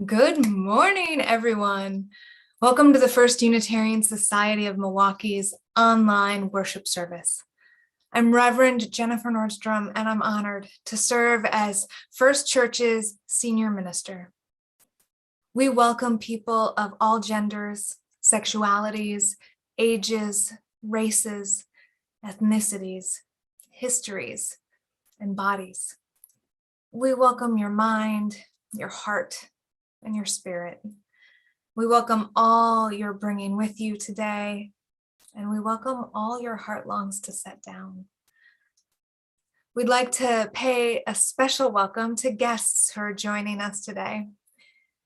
Good morning, everyone. Welcome to the First Unitarian Society of Milwaukee's online worship service. I'm Reverend Jennifer Nordstrom, and I'm honored to serve as First Church's senior minister. We welcome people of all genders, sexualities, ages, races, ethnicities, histories, and bodies. We welcome your mind, your heart, and your spirit. We welcome all you're bringing with you today, and we welcome all your heart longs to set down. We'd like to pay a special welcome to guests who are joining us today.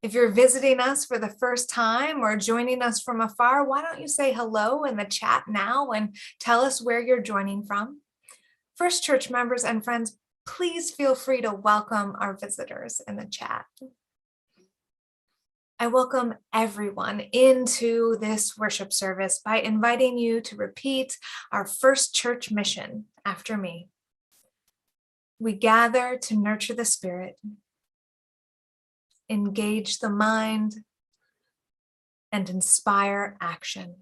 If you're visiting us for the first time or joining us from afar, why don't you say hello in the chat now and tell us where you're joining from? First Church members and friends, please feel free to welcome our visitors in the chat. I welcome everyone into this worship service by inviting you to repeat our First Church mission after me. We gather to nurture the spirit, engage the mind, and inspire action.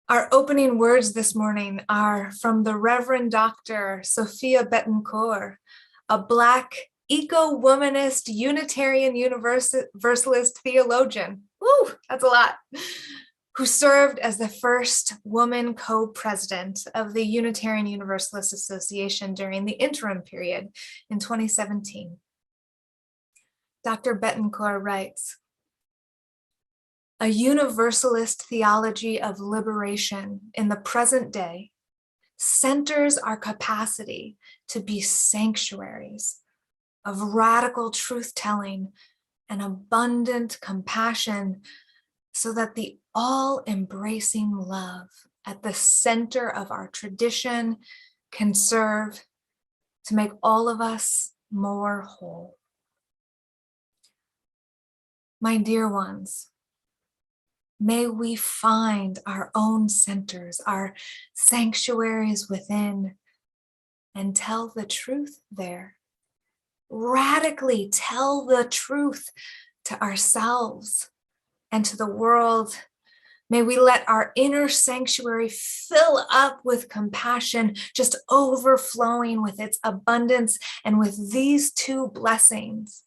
Our opening words this morning are from the Reverend Dr. Sophia Betancourt, a Black eco-womanist, Unitarian Universalist theologian. Woo, that's a lot. Who served as the first woman co-president of the Unitarian Universalist Association during the interim period in 2017. Dr. Betancourt writes, "A universalist theology of liberation in the present day centers our capacity to be sanctuaries of radical truth-telling and abundant compassion so that the all-embracing love at the center of our tradition can serve to make all of us more whole." My dear ones, may we find our own centers, our sanctuaries within, and tell the truth there. Radically tell the truth to ourselves and to the world. May we let our inner sanctuary fill up with compassion, just overflowing with its abundance and with these two blessings: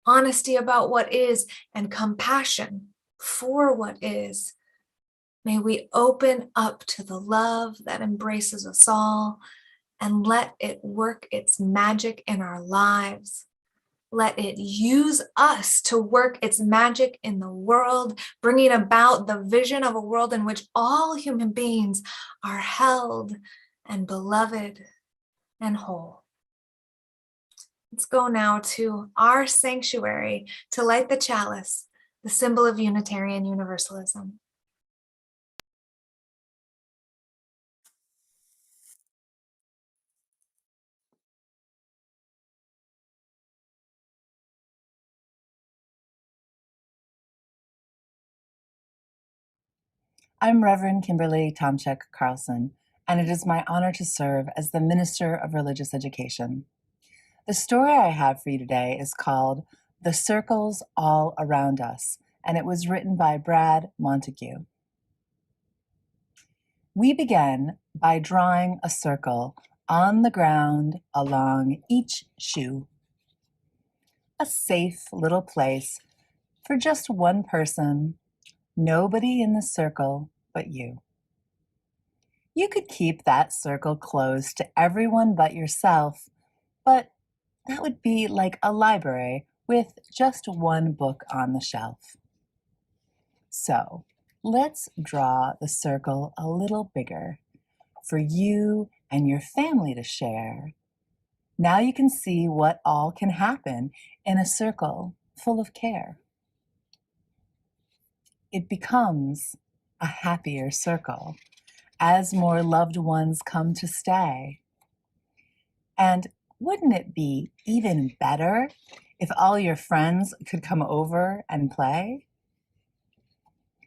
honesty about what is and compassion for what is. May we open up to the love that embraces us all and let it work its magic in our lives. Let it use us to work its magic in the world, bringing about the vision of a world in which all human beings are held and beloved and whole. Let's go now to our sanctuary to light the chalice, the symbol of Unitarian Universalism. I'm Reverend Kimberly Tomczyk Carlson, and it is my honor to serve as the Minister of Religious Education. The story I have for you today is called The Circles All Around Us, and it was written by Brad Montague. We begin by drawing a circle on the ground along each shoe. A safe little place for just one person, nobody in the circle but you. You could keep that circle closed to everyone but yourself, but that would be like a library with just one book on the shelf. So let's draw the circle a little bigger for you and your family to share. Now you can see what all can happen in a circle full of care. It becomes a happier circle as more loved ones come to stay. And wouldn't it be even better if all your friends could come over and play?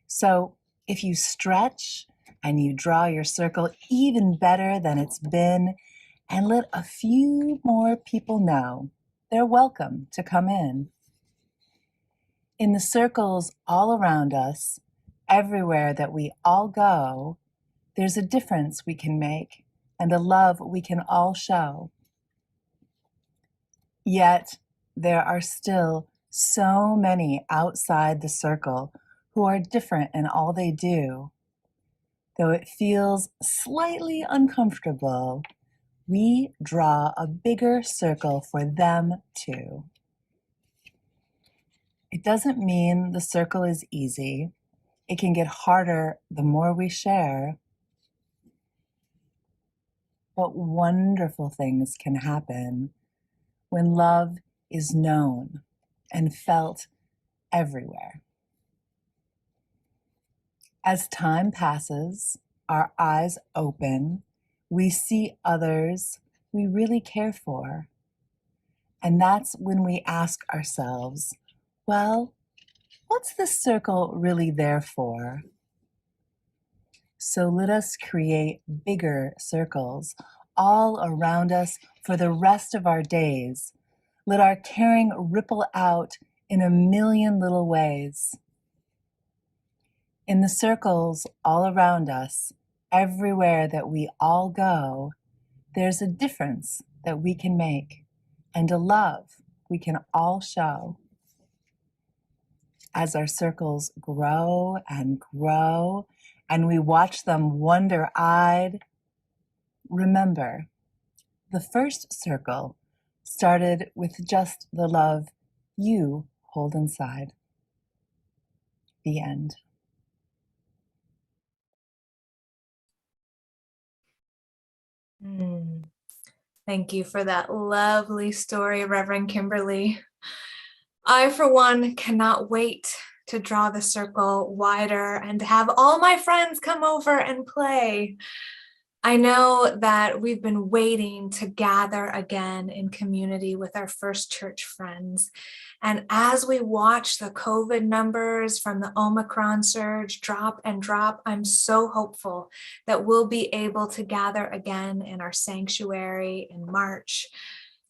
So if you stretch and you draw your circle even better than it's been, and let a few more people know they're welcome to come in. In the circles all around us, everywhere that we all go, there's a difference we can make and a love we can all show. Yet, there are still so many outside the circle who are different in all they do. Though it feels slightly uncomfortable, we draw a bigger circle for them too. It doesn't mean the circle is easy. It can get harder the more we share. But wonderful things can happen when love is known and felt everywhere. As time passes, our eyes open, we see others we really care for. And that's when we ask ourselves, well, what's this circle really there for? So let us create bigger circles all around us for the rest of our days. Let our caring ripple out in a million little ways. In the circles all around us, everywhere that we all go, there's a difference that we can make and a love we can all show. As our circles grow and grow, and we watch them wonder-eyed, remember, the first circle started with just the love you hold inside. The end. Thank you for that lovely story, Reverend Kimberly. I, for one, cannot wait to draw the circle wider and to have all my friends come over and play. I know that we've been waiting to gather again in community with our First Church friends. And as we watch the COVID numbers from the Omicron surge drop and drop, I'm so hopeful that we'll be able to gather again in our sanctuary in March.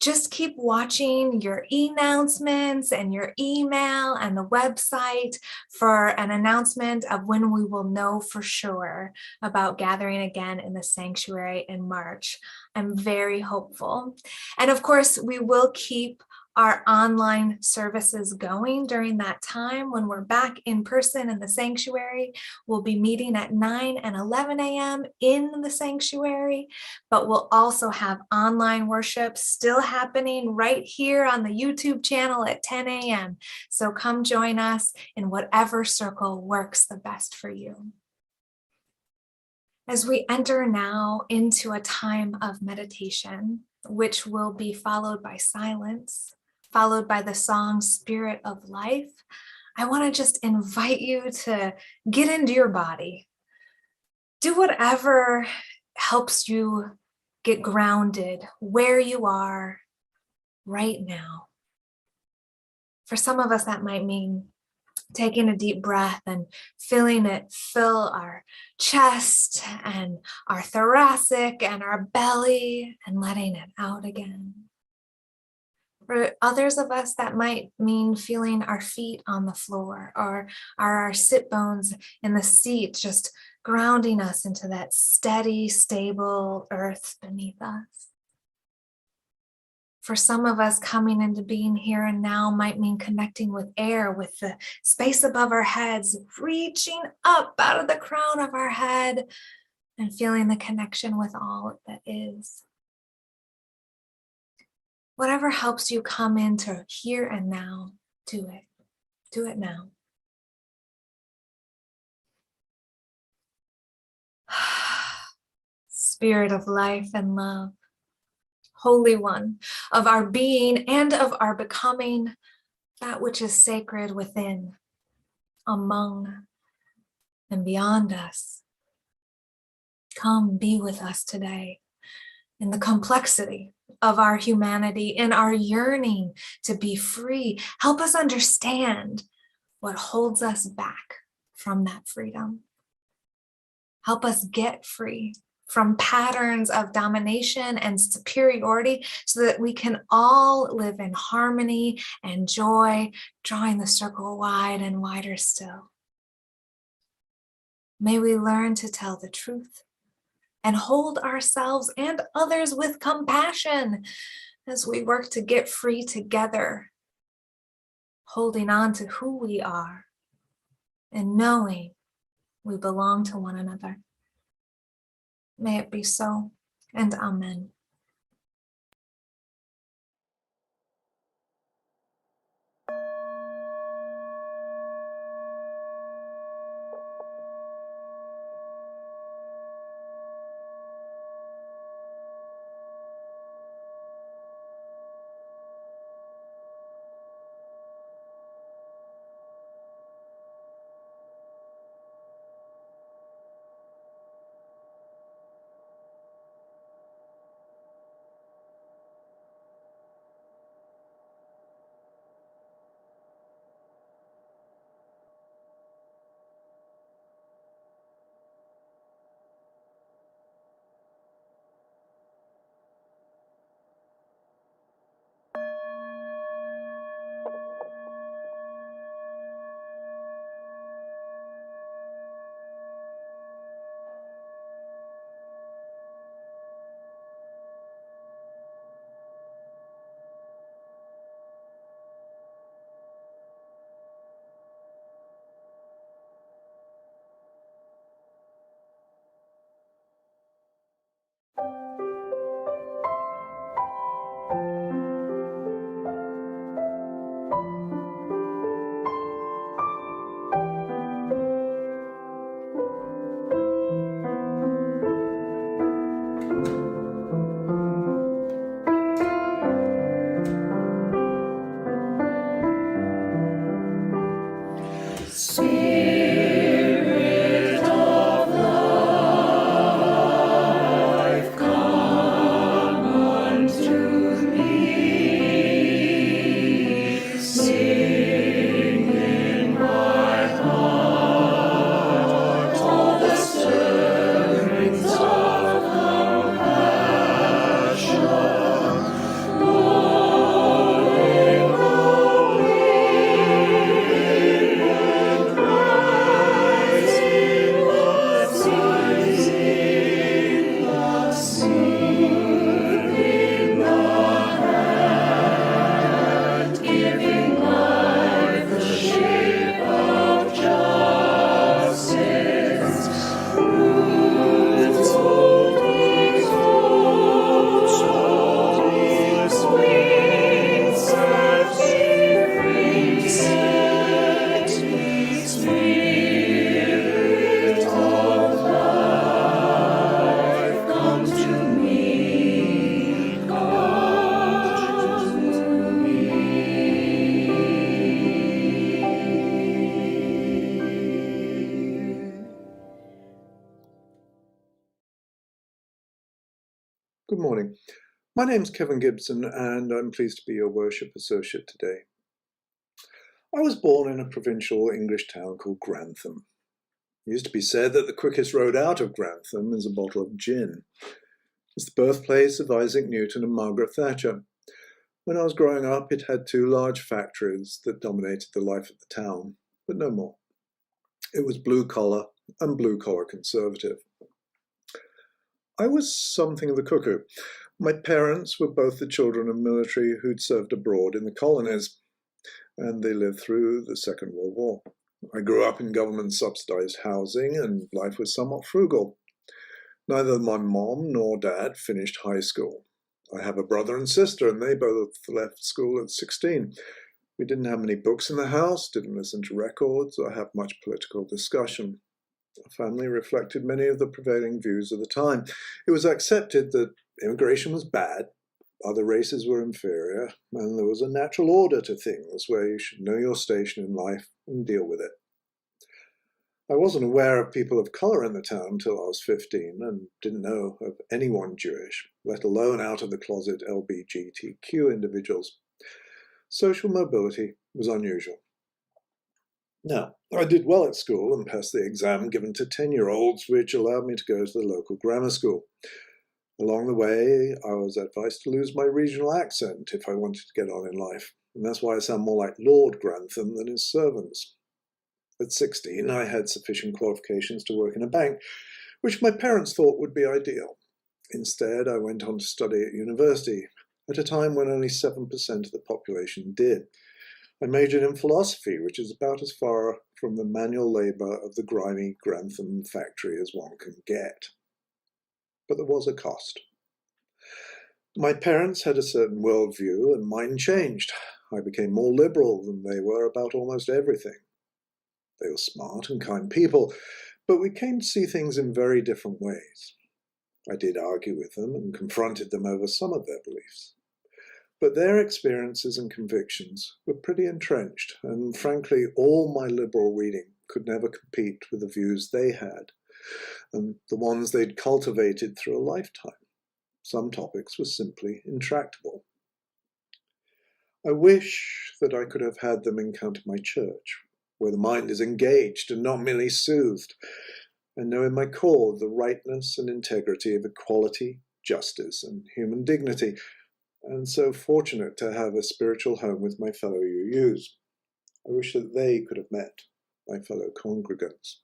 Just keep watching your announcements and your email and the website for an announcement of when we will know for sure about gathering again in the sanctuary in March. I'm very hopeful. And of course, we will keep our online services going during that time when we're back in person in the sanctuary. We'll be meeting at 9 and 11 a.m. in the sanctuary, but we'll also have online worship still happening right here on the YouTube channel at 10 a.m. So come join us in whatever circle works the best for you. As we enter now into a time of meditation, which will be followed by silence, followed by the song Spirit of Life, I want to just invite you to get into your body. Do whatever helps you get grounded where you are right now. For some of us, that might mean taking a deep breath and feeling it fill our chest and our thoracic and our belly and letting it out again. For others of us, that might mean feeling our feet on the floor or our sit bones in the seat, just grounding us into that steady, stable earth beneath us. For some of us, coming into being here and now might mean connecting with air, with the space above our heads, reaching up out of the crown of our head and feeling the connection with all that is. Whatever helps you come into here and now, do it. Do it now. Spirit of life and love, Holy One of our being and of our becoming, that which is sacred within, among, and beyond us. Come be with us today in the complexity of our humanity, in our yearning to be free. Help us understand what holds us back from that freedom. Help us get free from patterns of domination and superiority so that we can all live in harmony and joy, drawing the circle wide and wider still. May we learn to tell the truth and hold ourselves and others with compassion as we work to get free together, holding on to who we are and knowing we belong to one another. May it be so, and amen. Good morning. My name's Kevin Gibson and I'm pleased to be your worship associate today. I was born in a provincial English town called Grantham. It used to be said that the quickest road out of Grantham is a bottle of gin. It's the birthplace of Isaac Newton and Margaret Thatcher. When I was growing up, it had two large factories that dominated the life of the town, but no more. It was blue-collar and blue-collar conservative. I was something of a cuckoo. My parents were both the children of military who'd served abroad in the colonies, and they lived through the Second World War. I grew up in government-subsidized housing, and life was somewhat frugal. Neither my mom nor dad finished high school. I have a brother and sister, and they both left school at 16. We didn't have many books in the house, didn't listen to records, or have much political discussion. Our family reflected many of the prevailing views of the time. It was accepted that immigration was bad, other races were inferior, and there was a natural order to things where you should know your station in life and deal with it. I wasn't aware of people of colour in the town until I was 15 and didn't know of anyone Jewish, let alone out-of-the-closet LGBTQ individuals. Social mobility was unusual. Now, I did well at school and passed the exam given to 10-year-olds, which allowed me to go to the local grammar school. Along the way, I was advised to lose my regional accent if I wanted to get on in life, and that's why I sound more like Lord Grantham than his servants. At 16, I had sufficient qualifications to work in a bank, which my parents thought would be ideal. Instead, I went on to study at university, at a time when only 7% of the population did. I majored in philosophy, which is about as far from the manual labour of the grimy Grantham factory as one can get. But there was a cost. My parents had a certain worldview, and mine changed. I became more liberal than they were about almost everything. They were smart and kind people, but we came to see things in very different ways. I did argue with them and confronted them over some of their beliefs. But their experiences and convictions were pretty entrenched, and frankly, all my liberal reading could never compete with the views they had, and the ones they'd cultivated through a lifetime. Some topics were simply intractable. I wish that I could have had them encounter my church, where the mind is engaged and not merely soothed, and know in my core the rightness and integrity of equality, justice, and human dignity, and so fortunate to have a spiritual home with my fellow UUs. I wish that they could have met my fellow congregants.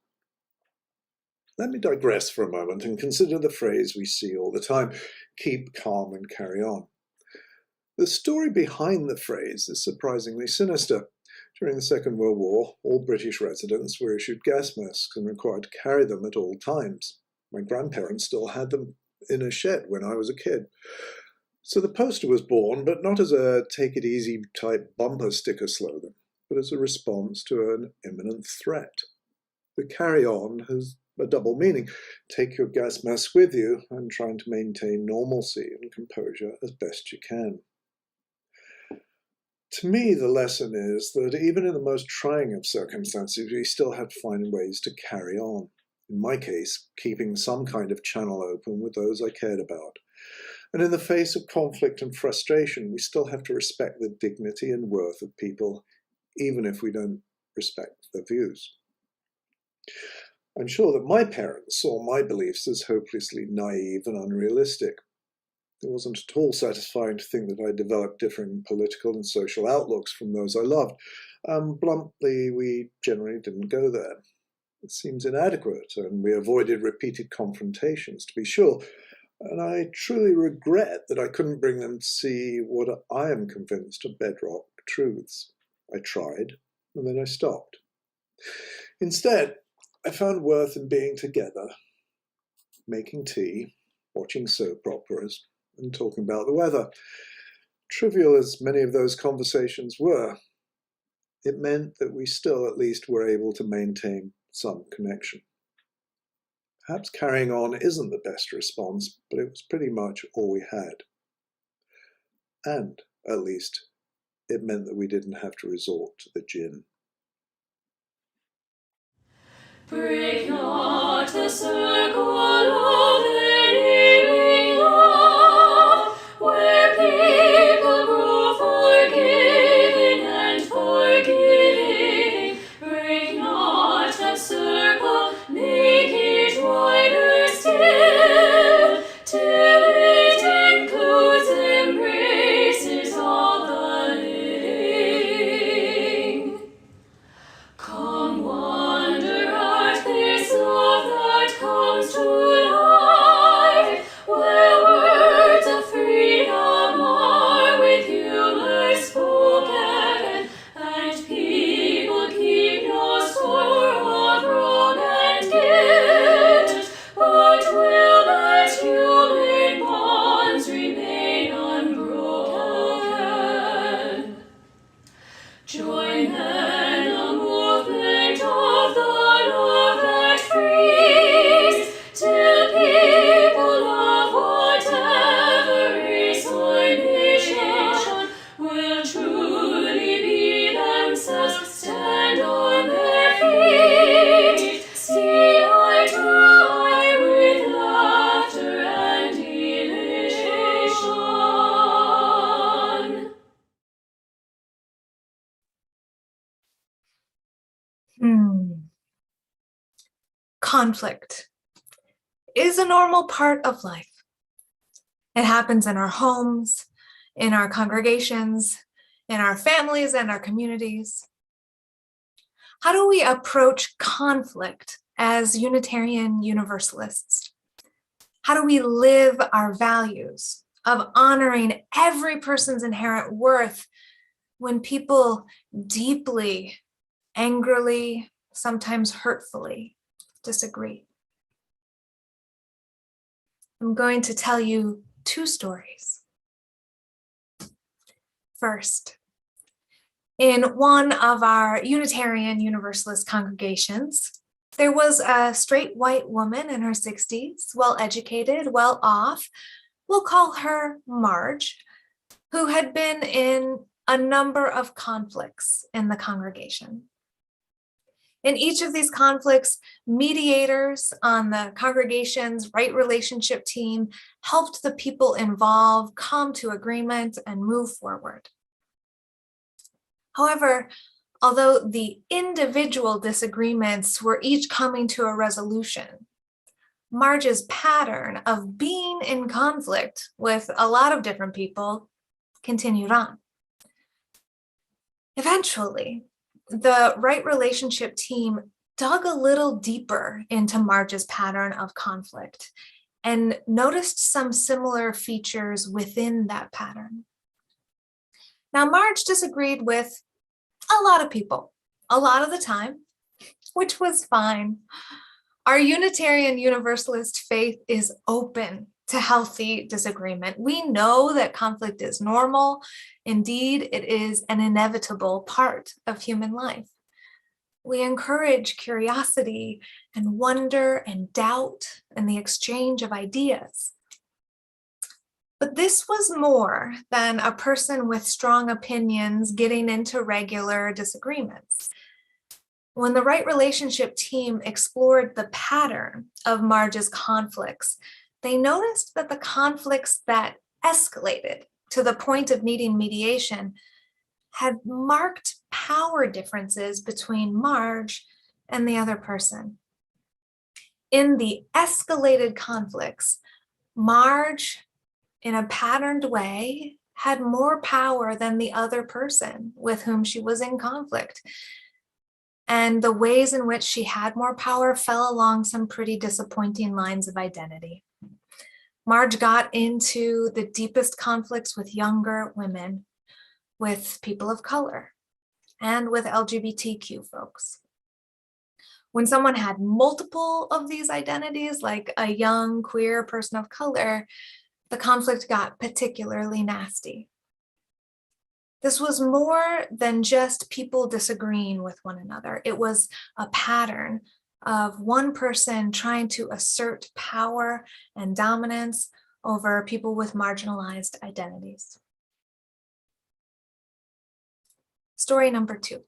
Let me digress for a moment and consider the phrase we see all the time, keep calm and carry on. The story behind the phrase is surprisingly sinister. During the Second World War, all British residents were issued gas masks and required to carry them at all times. My grandparents still had them in a shed when I was a kid. So the poster was born, but not as a take-it-easy type bumper sticker slogan, but as a response to an imminent threat. The carry-on has a double meaning. Take your gas mask with you and trying to maintain normalcy and composure as best you can. To me, the lesson is that even in the most trying of circumstances, we still have to find ways to carry on. In my case, keeping some kind of channel open with those I cared about. And in the face of conflict and frustration, we still have to respect the dignity and worth of people, even if we don't respect their views. I'm sure that my parents saw my beliefs as hopelessly naive and unrealistic. It wasn't at all satisfying to think that I developed differing political and social outlooks from those I loved. Bluntly, we generally didn't go there. It seems inadequate, and we avoided repeated confrontations, to be sure. And I truly regret that I couldn't bring them to see what I am convinced are bedrock truths. I tried, and then I stopped. Instead, I found worth in being together, making tea, watching soap operas, and talking about the weather. Trivial as many of those conversations were, it meant that we still at least were able to maintain some connection. Perhaps carrying on isn't the best response, but it was pretty much all we had. And, at least, it meant that we didn't have to resort to the gin. Break not the circle of living love, where people grow forgiving and forgiving. Break not the circle, make it wider still, till it includes, embraces all the living. conflict is a normal part of life. It happens in our homes, in our congregations, in our families and our communities. How do we approach conflict as Unitarian Universalists? How do we live our values of honoring every person's inherent worth when people deeply, angrily, sometimes hurtfully disagree? I'm going to tell you two stories. First, in one of our Unitarian Universalist congregations, there was a straight white woman in her 60s, well-educated, well-off. We'll call her Marge, who had been in a number of conflicts in the congregation. In each of these conflicts, mediators on the congregation's right relationship team helped the people involved come to agreement and move forward. However, although the individual disagreements were each coming to a resolution, Marge's pattern of being in conflict with a lot of different people continued on. Eventually, the right relationship team dug a little deeper into Marge's pattern of conflict and noticed some similar features within that pattern. Now, Marge disagreed with a lot of people, a lot of the time, which was fine. Our Unitarian Universalist faith is open to healthy disagreement. We know that conflict is normal. Indeed, it is an inevitable part of human life. We encourage curiosity and wonder and doubt and the exchange of ideas. But this was more than a person with strong opinions getting into regular disagreements. When the right relationship team explored the pattern of Marge's conflicts, they noticed that the conflicts that escalated to the point of needing mediation had marked power differences between Marge and the other person. In the escalated conflicts, Marge, in a patterned way, had more power than the other person with whom she was in conflict. And the ways in which she had more power fell along some pretty disappointing lines of identity. Marge got into the deepest conflicts with younger women, with people of color, and with LGBTQ folks. When someone had multiple of these identities, like a young queer person of color, the conflict got particularly nasty. This was more than just people disagreeing with one another. It was a pattern of one person trying to assert power and dominance over people with marginalized identities. Story number 2.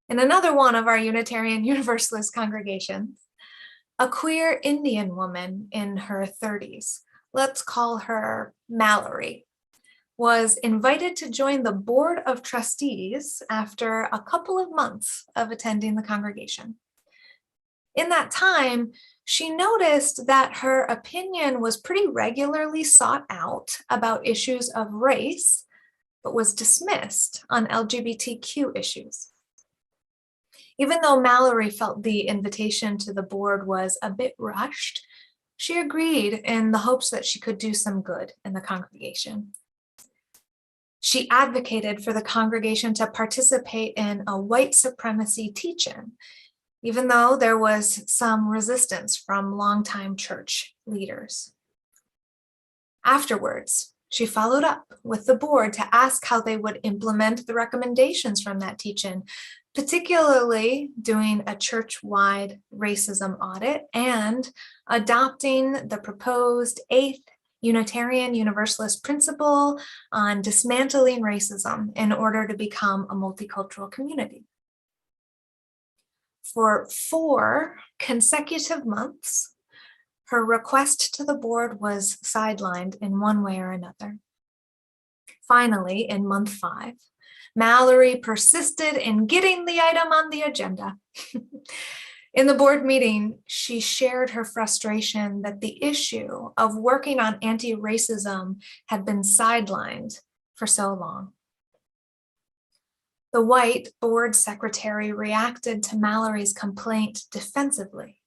In another one of our Unitarian Universalist congregations, a queer Indian woman in her 30s, let's call her Mallory, was invited to join the board of trustees after a couple of months of attending the congregation. In that time, she noticed that her opinion was pretty regularly sought out about issues of race, but was dismissed on LGBTQ issues. Even though Mallory felt the invitation to the board was a bit rushed, she agreed in the hopes that she could do some good in the congregation. She advocated for the congregation to participate in a white supremacy teach-in, even though there was some resistance from longtime church leaders. Afterwards, she followed up with the board to ask how they would implement the recommendations from that teach-in, particularly doing a church-wide racism audit and adopting the proposed 8th Unitarian Universalist principle on dismantling racism in order to become a multicultural community. For 4 consecutive months, her request to the board was sidelined in one way or another. Finally, in month 5, Mallory persisted in getting the item on the agenda. In the board meeting, she shared her frustration that the issue of working on anti-racism had been sidelined for so long. The white board secretary reacted to Mallory's complaint defensively,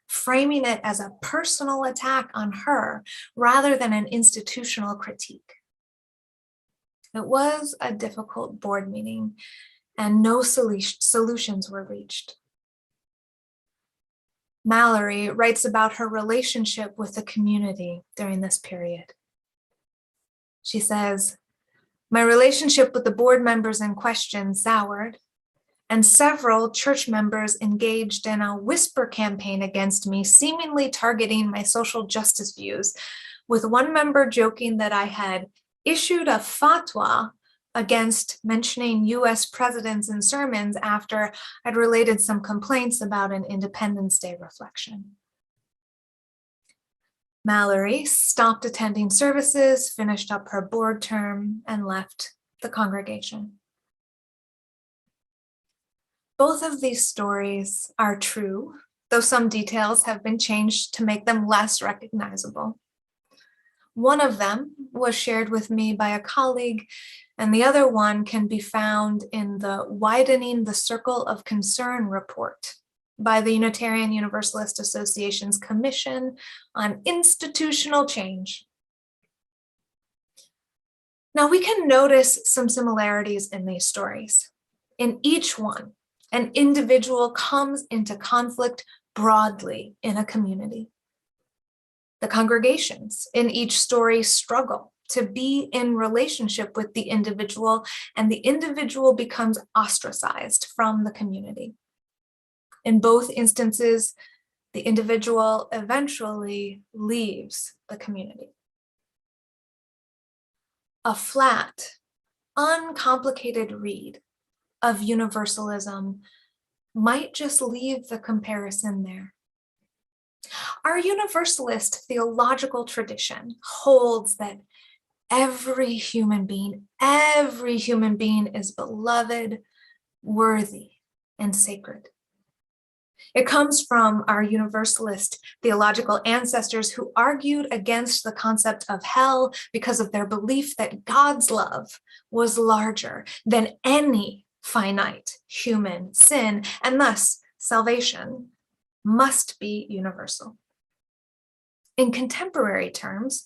framing it as a personal attack on her rather than an institutional critique. It was a difficult board meeting, and no solutions were reached. Mallory writes about her relationship with the community during this period. She says, "My relationship with the board members in question soured, and several church members engaged in a whisper campaign against me, seemingly targeting my social justice views, with one member joking that I had issued a fatwa against mentioning US presidents in sermons after I'd related some complaints about an Independence Day reflection." Mallory stopped attending services, finished up her board term, and left the congregation. Both of these stories are true, though some details have been changed to make them less recognizable. One of them was shared with me by a colleague, and the other one can be found in the Widening the Circle of Concern report by the Unitarian Universalist Association's Commission on Institutional Change. Now, we can notice some similarities in these stories. In each one, an individual comes into conflict broadly in a community. The congregations in each story struggle to be in relationship with the individual, and the individual becomes ostracized from the community. In both instances, the individual eventually leaves the community. A flat, uncomplicated read of universalism might just leave the comparison there. Our universalist theological tradition holds that every human being is beloved, worthy, and sacred. It comes from our universalist theological ancestors who argued against the concept of hell because of their belief that God's love was larger than any finite human sin, and thus salvation must be universal. In contemporary terms,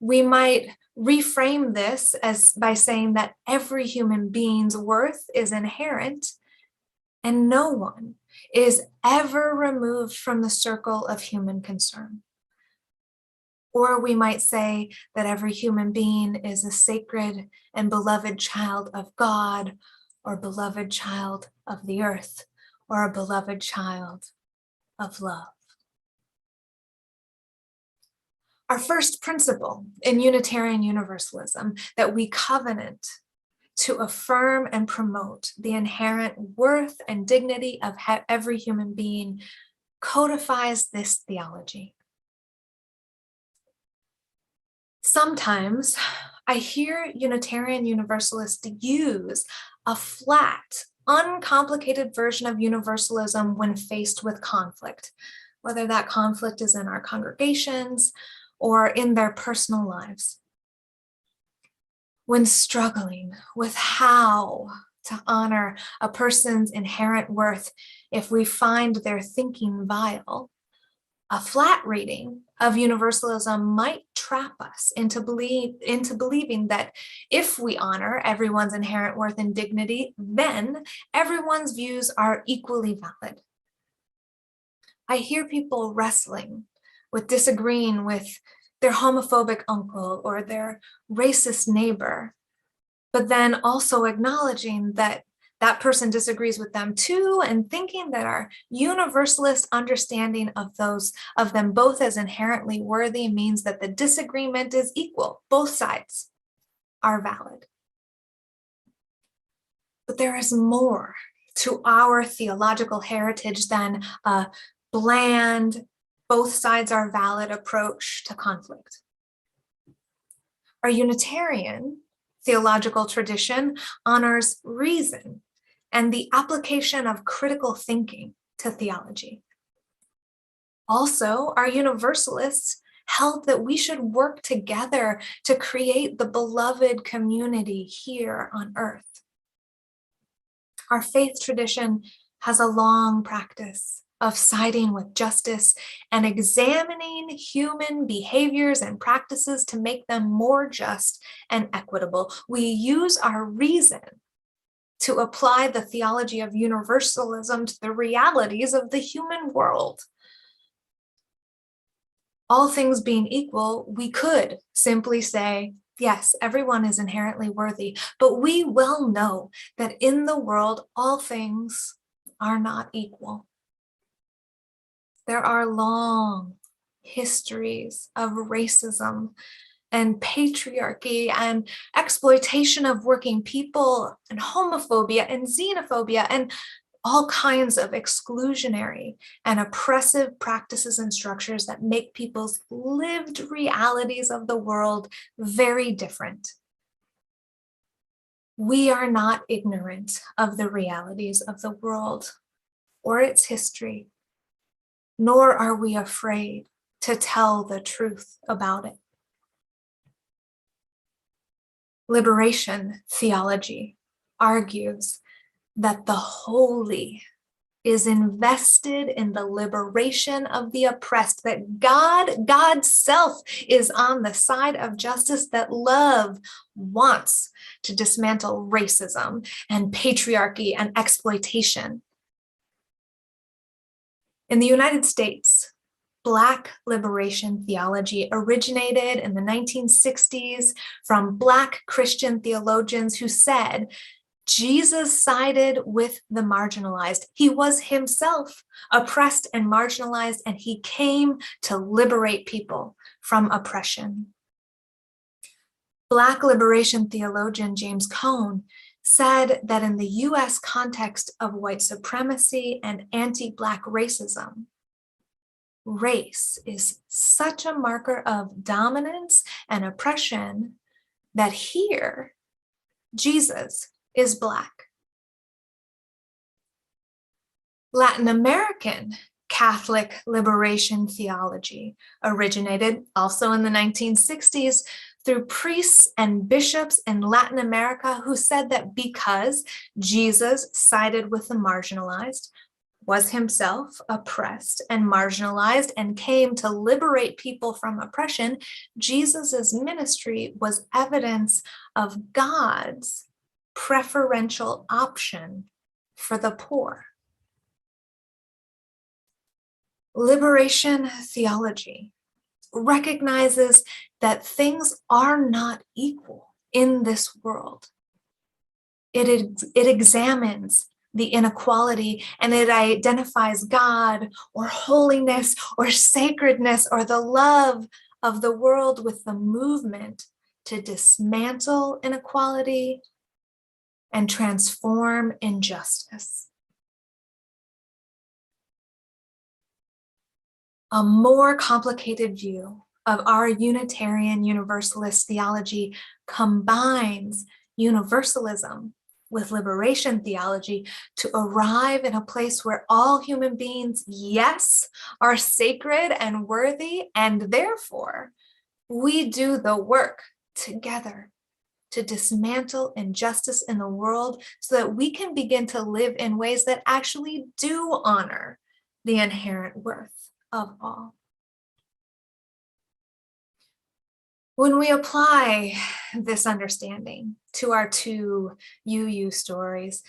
we might reframe this as by saying that every human being's worth is inherent and no one is ever removed from the circle of human concern. Or we might say that every human being is a sacred and beloved child of God, or beloved child of the earth, or a beloved child of love. Our first principle in Unitarian Universalism, that we covenant to affirm and promote the inherent worth and dignity of every human being, codifies this theology. Sometimes I hear Unitarian Universalists use a flat, uncomplicated version of universalism when faced with conflict, whether that conflict is in our congregations or in their personal lives. When struggling with how to honor a person's inherent worth if we find their thinking vile, a flat reading of universalism might trap us into believing that if we honor everyone's inherent worth and dignity, then everyone's views are equally valid. I hear people wrestling with disagreeing with their homophobic uncle or their racist neighbor, but then also acknowledging that that person disagrees with them too, and thinking that our universalist understanding of them both as inherently worthy means that the disagreement is equal. Both sides are valid. But there is more to our theological heritage than a bland, both sides are valid approach to conflict. Our Unitarian theological tradition honors reason and the application of critical thinking to theology. Also, our universalists held that we should work together to create the beloved community here on earth. Our faith tradition has a long practice of siding with justice and examining human behaviors and practices to make them more just and equitable. We use our reason to apply the theology of universalism to the realities of the human world. All things being equal, we could simply say, yes, everyone is inherently worthy, but we well know that in the world, all things are not equal. There are long histories of racism and patriarchy and exploitation of working people and homophobia and xenophobia and all kinds of exclusionary and oppressive practices and structures that make people's lived realities of the world very different. We are not ignorant of the realities of the world or its history, nor are we afraid to tell the truth about it. Liberation theology argues that the holy is invested in the liberation of the oppressed, that God's self is on the side of justice, that love wants to dismantle racism and patriarchy and exploitation. In the United States, Black liberation theology originated in the 1960s from Black Christian theologians who said Jesus sided with the marginalized. He was himself oppressed and marginalized, and he came to liberate people from oppression. Black liberation theologian James Cone said that in the US context of white supremacy and anti-Black racism, race is such a marker of dominance and oppression that here, Jesus is Black. Latin American Catholic liberation theology originated also in the 1960s through priests and bishops in Latin America who said that because Jesus sided with the marginalized, was himself oppressed and marginalized, and came to liberate people from oppression, Jesus's ministry was evidence of God's preferential option for the poor. Liberation theology recognizes that things are not equal in this world. It examines the inequality, and it identifies God or holiness or sacredness or the love of the world with the movement to dismantle inequality and transform injustice. A more complicated view of our Unitarian Universalist theology combines universalism with liberation theology to arrive in a place where all human beings, yes, are sacred and worthy, and therefore we do the work together to dismantle injustice in the world so that we can begin to live in ways that actually do honor the inherent worth of all. When we apply this understanding to our two UU stories,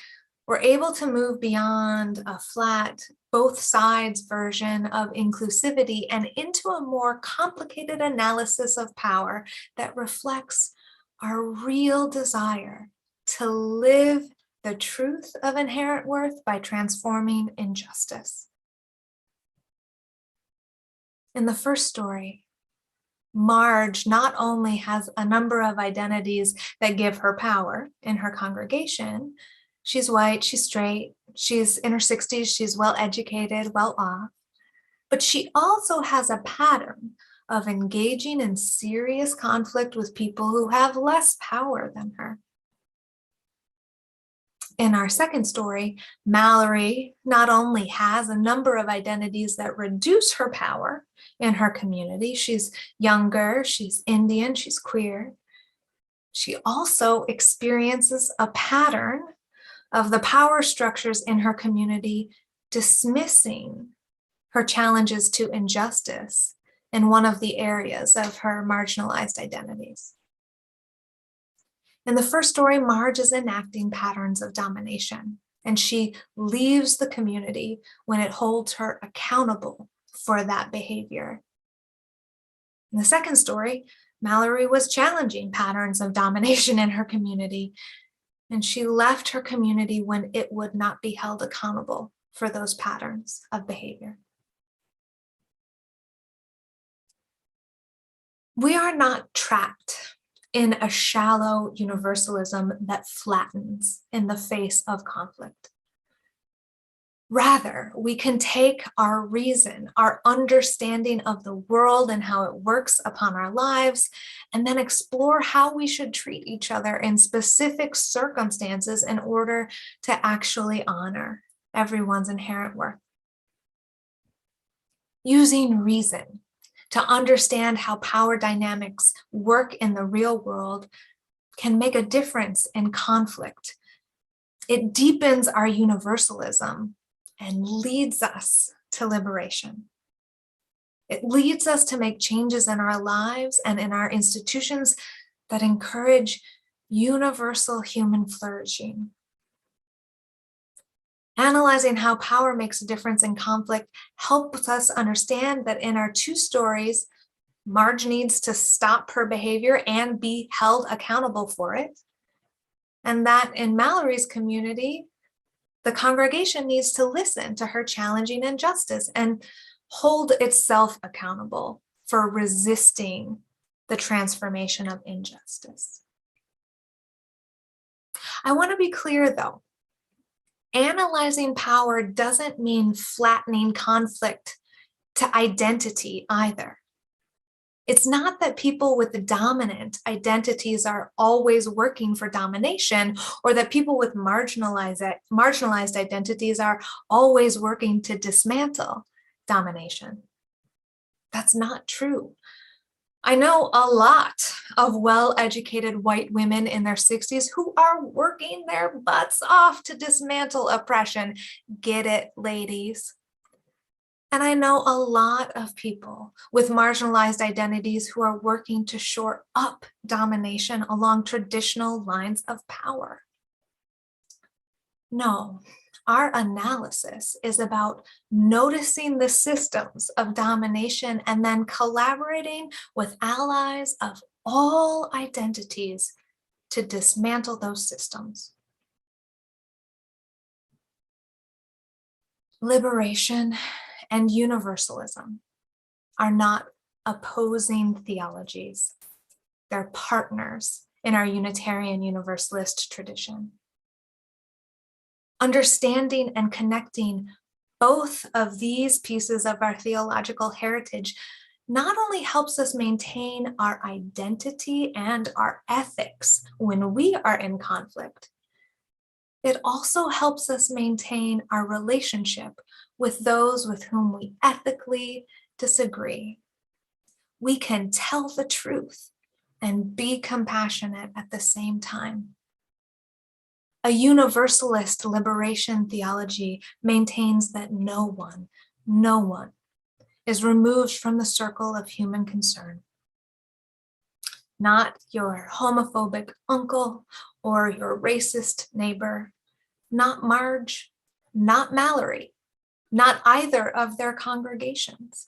we're able to move beyond a flat, both sides version of inclusivity and into a more complicated analysis of power that reflects our real desire to live the truth of inherent worth by transforming injustice. In the first story, Marge not only has a number of identities that give her power in her congregation. She's white, she's straight, she's in her 60s, she's well-educated, well-off, but she also has a pattern of engaging in serious conflict with people who have less power than her. In our second story, Mallory not only has a number of identities that reduce her power in her community. She's younger, she's Indian, she's queer. She also experiences a pattern of the power structures in her community dismissing her challenges to injustice in one of the areas of her marginalized identities. In the first story, Marge is enacting patterns of domination, and she leaves the community when it holds her accountable for that behavior. In the second story, Mallory was challenging patterns of domination in her community, and she left her community when it would not be held accountable for those patterns of behavior. We are not trapped in a shallow universalism that flattens in the face of conflict. Rather, we can take our reason, our understanding of the world and how it works upon our lives, and then explore how we should treat each other in specific circumstances in order to actually honor everyone's inherent worth. Using reason to understand how power dynamics work in the real world can make a difference in conflict. It deepens our universalism and leads us to liberation. It leads us to make changes in our lives and in our institutions that encourage universal human flourishing. Analyzing how power makes a difference in conflict helps us understand that in our two stories, Marge needs to stop her behavior and be held accountable for it. And that in Mallory's community, the congregation needs to listen to her challenging injustice and hold itself accountable for resisting the transformation of injustice. I want to be clear, though. Analyzing power doesn't mean flattening conflict to identity either. It's not that people with the dominant identities are always working for domination, or that people with marginalized identities are always working to dismantle domination. That's not true. I know a lot of well-educated white women in their 60s who are working their butts off to dismantle oppression. Get it, ladies? And I know a lot of people with marginalized identities who are working to shore up domination along traditional lines of power. No, our analysis is about noticing the systems of domination and then collaborating with allies of all identities to dismantle those systems. Liberation and universalism are not opposing theologies. They're partners in our Unitarian Universalist tradition. Understanding and connecting both of these pieces of our theological heritage not only helps us maintain our identity and our ethics when we are in conflict, it also helps us maintain our relationship with those with whom we ethically disagree. We can tell the truth and be compassionate at the same time. A universalist liberation theology maintains that no one is removed from the circle of human concern. Not your homophobic uncle or your racist neighbor, not Marge, not Mallory, not either of their congregations.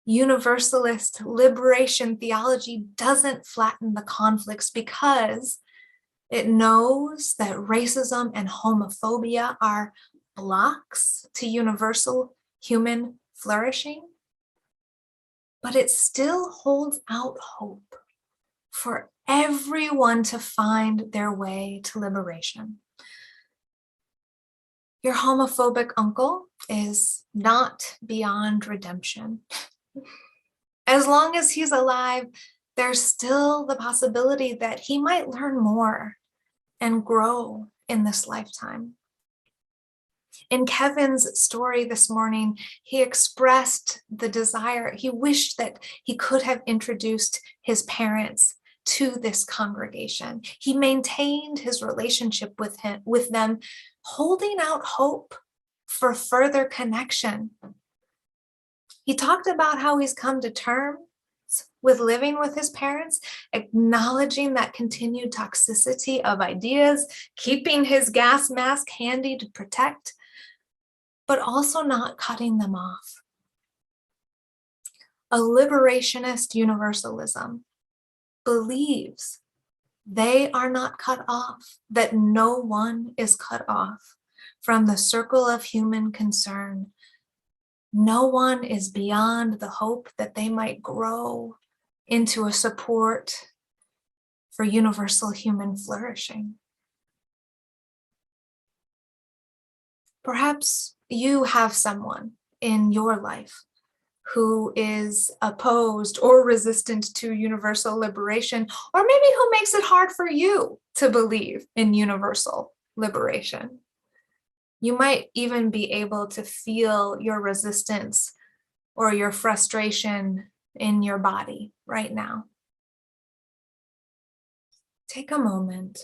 Universalist liberation theology doesn't flatten the conflicts because it knows that racism and homophobia are blocks to universal human flourishing, but it still holds out hope for everyone to find their way to liberation. Your homophobic uncle is not beyond redemption. As long as he's alive, there's still the possibility that he might learn more and grow in this lifetime. In Kevin's story this morning, he expressed the desire. He wished that he could have introduced his parents to this congregation. He maintained his relationship with them, holding out hope for further connection. He talked about how he's come to terms with living with his parents, acknowledging that continued toxicity of ideas, keeping his gas mask handy to protect, but also not cutting them off. A liberationist universalism believes they are not cut off, that no one is cut off from the circle of human concern. No one is beyond the hope that they might grow into a support for universal human flourishing. Perhaps you have someone in your life who is opposed or resistant to universal liberation, or maybe who makes it hard for you to believe in universal liberation. You might even be able to feel your resistance or your frustration in your body right now. Take a moment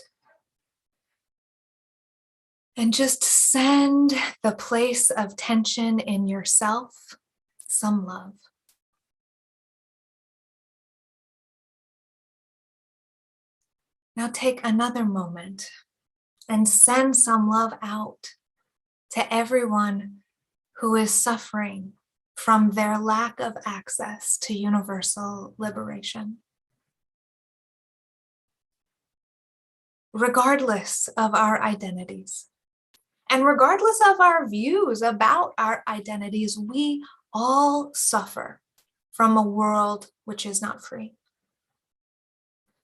and just send the place of tension in yourself some love. Now take another moment and send some love out to everyone who is suffering from their lack of access to universal liberation. Regardless of our identities, and regardless of our views about our identities, we all suffer from a world which is not free.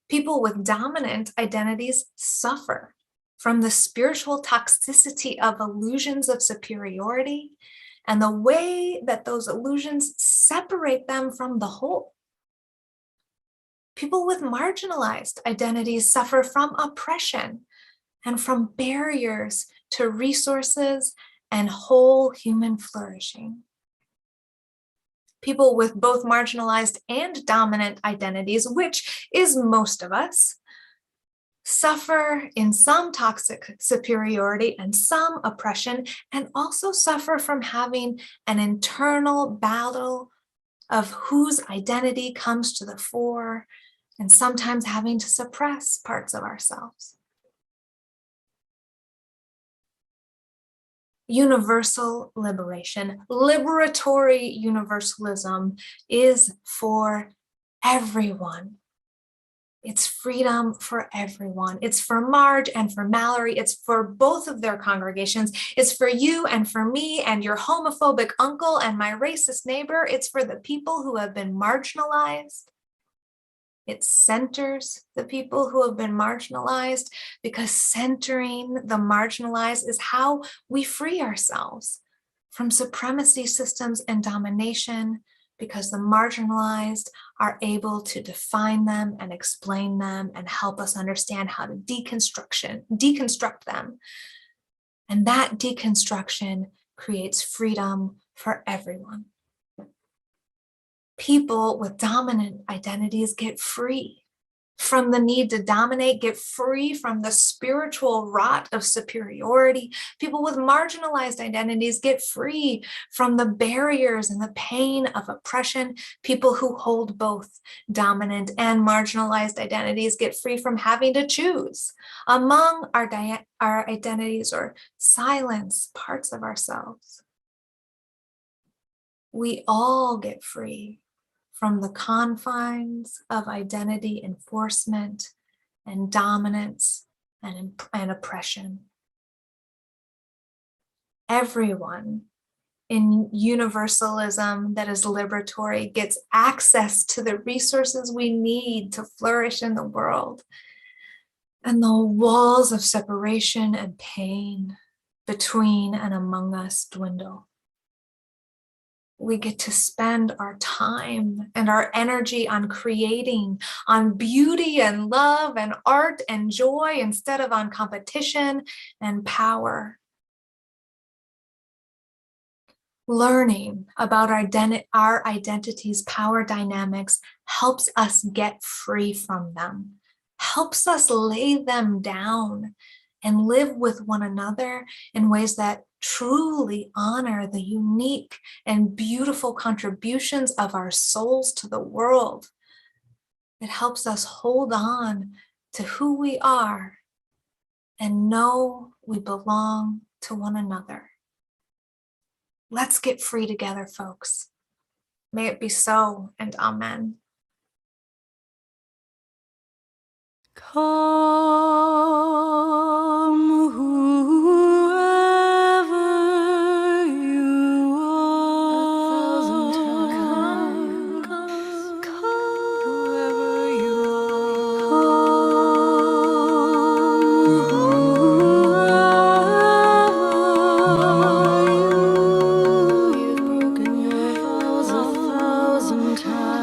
People with dominant identities suffer from the spiritual toxicity of illusions of superiority and the way that those illusions separate them from the whole. People with marginalized identities suffer from oppression and from barriers to resources and whole human flourishing. People with both marginalized and dominant identities, which is most of us, suffer in some toxic superiority and some oppression, and also suffer from having an internal battle of whose identity comes to the fore, and sometimes having to suppress parts of ourselves. Universal liberation, liberatory universalism is for everyone. It's freedom for everyone. It's for Marge and for Mallory. It's for both of their congregations. It's for you and for me and your homophobic uncle and my racist neighbor. It's for the people who have been marginalized. It centers the people who have been marginalized, because centering the marginalized is how we free ourselves from supremacy systems and domination, because the marginalized are able to define them and explain them and help us understand how to deconstruct them. And that deconstruction creates freedom for everyone. People with dominant identities get free from the need to dominate, get free from the spiritual rot of superiority. People with marginalized identities get free from the barriers and the pain of oppression. People who hold both dominant and marginalized identities get free from having to choose among our identities or silence parts of ourselves. We all get free from the confines of identity enforcement and dominance and oppression. Everyone in universalism that is liberatory gets access to the resources we need to flourish in the world, and the walls of separation and pain between and among us dwindle. We get to spend our time and our energy on creating, on beauty and love and art and joy instead of on competition and power. Learning about our identity's power dynamics helps us get free from them, helps us lay them down and live with one another in ways that truly honor the unique and beautiful contributions of our souls to the world. It helps us hold on to who we are and know we belong to one another. Let's get free together, folks. May it be so, and amen. Come, whoever you are. Come, whoever you are. You've broken your vows 1,000 times.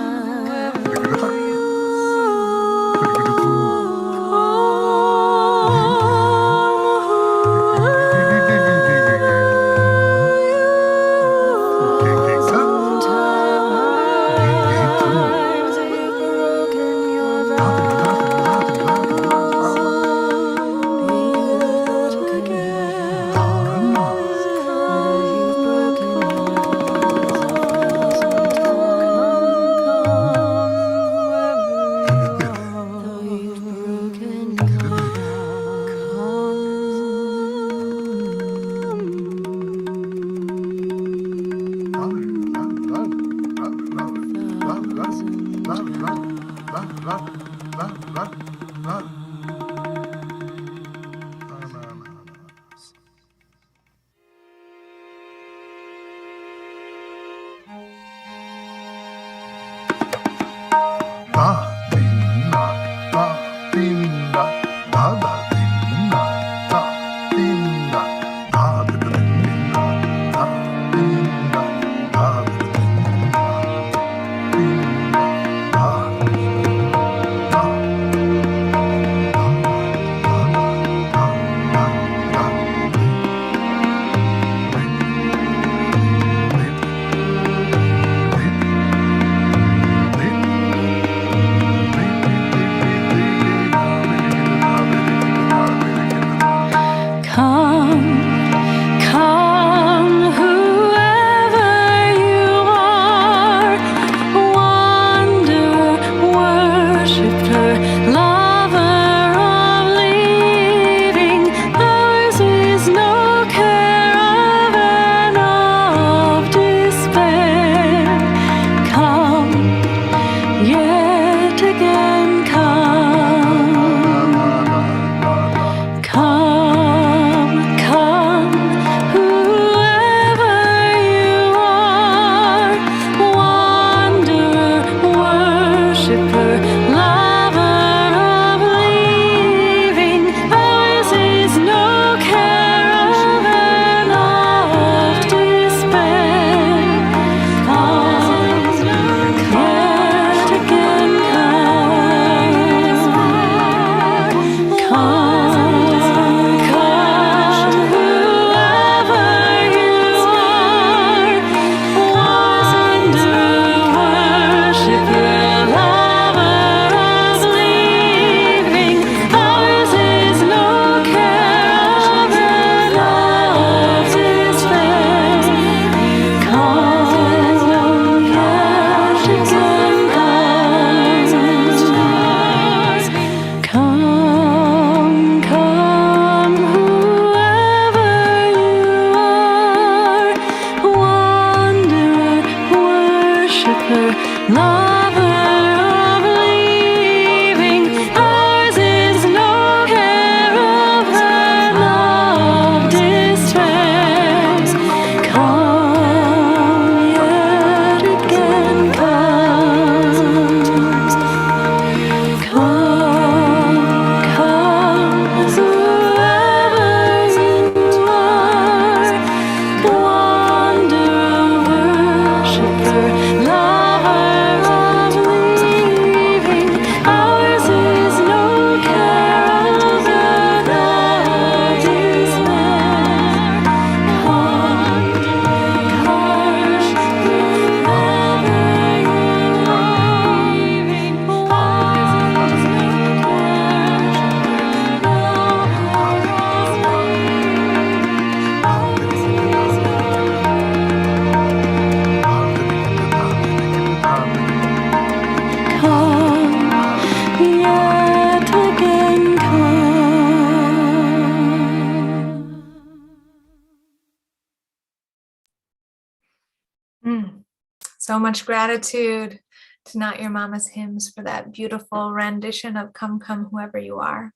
So much gratitude to Not Your Mama's Hymns for that beautiful rendition of Come, Come, Whoever You Are.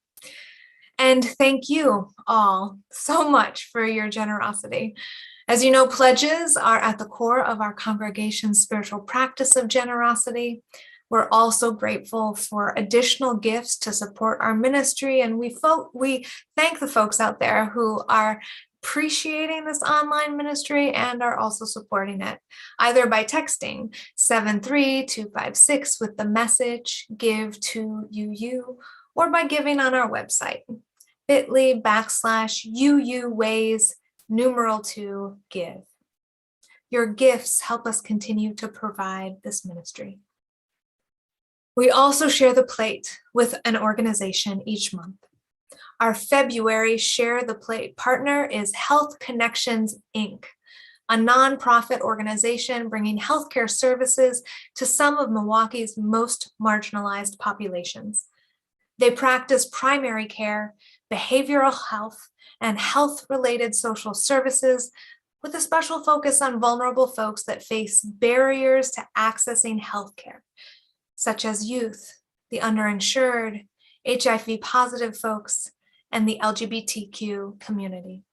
And thank you all so much for your generosity. As you know, pledges are at the core of our congregation's spiritual practice of generosity. We're also grateful for additional gifts to support our ministry, and we thank the folks out there who are appreciating this online ministry and are also supporting it, either by texting 73256 with the message "Give to UU," or by giving on our website, bit.ly/UUways2give. Your gifts help us continue to provide this ministry. We also share the plate with an organization each month. Our February Share the Plate partner is Health Connections, Inc., a nonprofit organization bringing healthcare services to some of Milwaukee's most marginalized populations. They practice primary care, behavioral health, and health-related social services with a special focus on vulnerable folks that face barriers to accessing healthcare, such as youth, the underinsured, HIV-positive folks, and the LGBTQ community.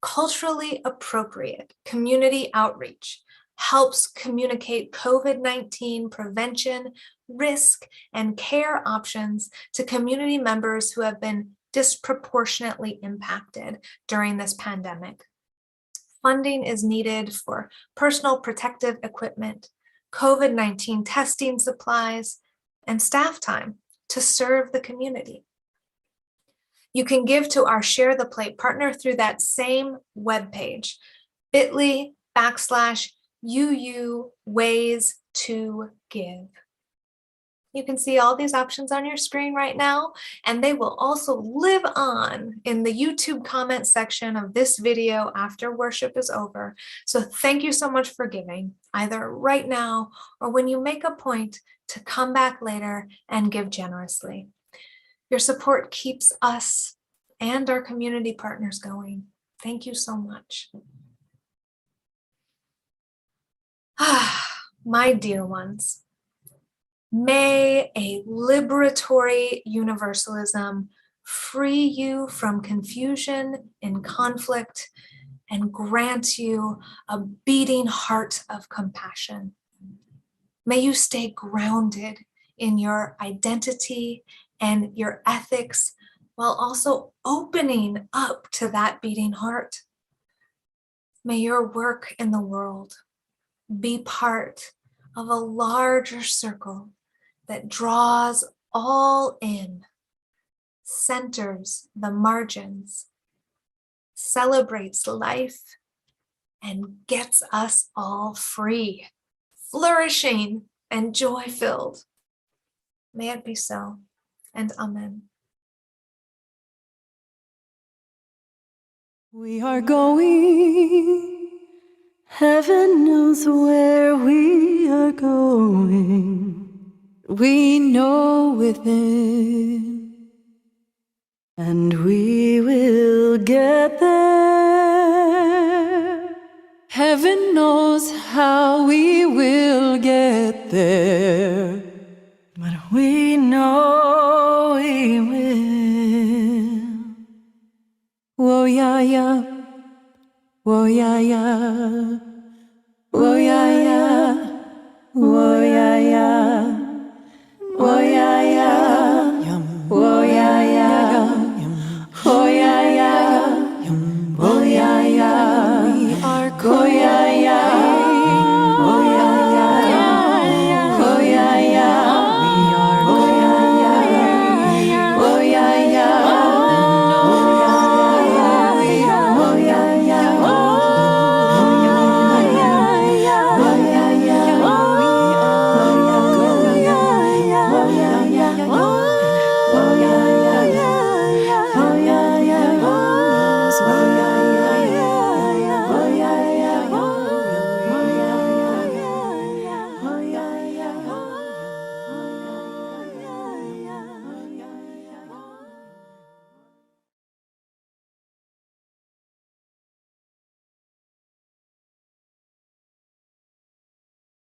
Culturally appropriate community outreach helps communicate COVID-19 prevention, risk, and care options to community members who have been disproportionately impacted during this pandemic. Funding is needed for personal protective equipment, COVID-19 testing supplies, and staff time to serve the community. You can give to our Share the Plate partner through that same webpage, bit.ly/UUways2give. You can see all these options on your screen right now, and they will also live on in the YouTube comment section of this video after worship is over. So thank you so much for giving, either right now or when you make a point to come back later and give generously. Your support keeps us and our community partners going. Thank you so much. My dear ones, may a liberatory universalism free you from confusion and conflict and grant you a beating heart of compassion. May you stay grounded in your identity and your ethics while also opening up to that beating heart. May your work in the world be part of a larger circle that draws all in, centers the margins, celebrates life, and gets us all free, flourishing, and joy-filled. May it be so, and amen. We are going, heaven knows where we are going. We know within, and we will get there. Heaven knows how we will get there, but we know we will. Whoa, yeah, yeah. Whoa, yeah, yeah. Whoa, yeah, yeah. Whoa, yeah, yeah. Whoa, yeah, yeah.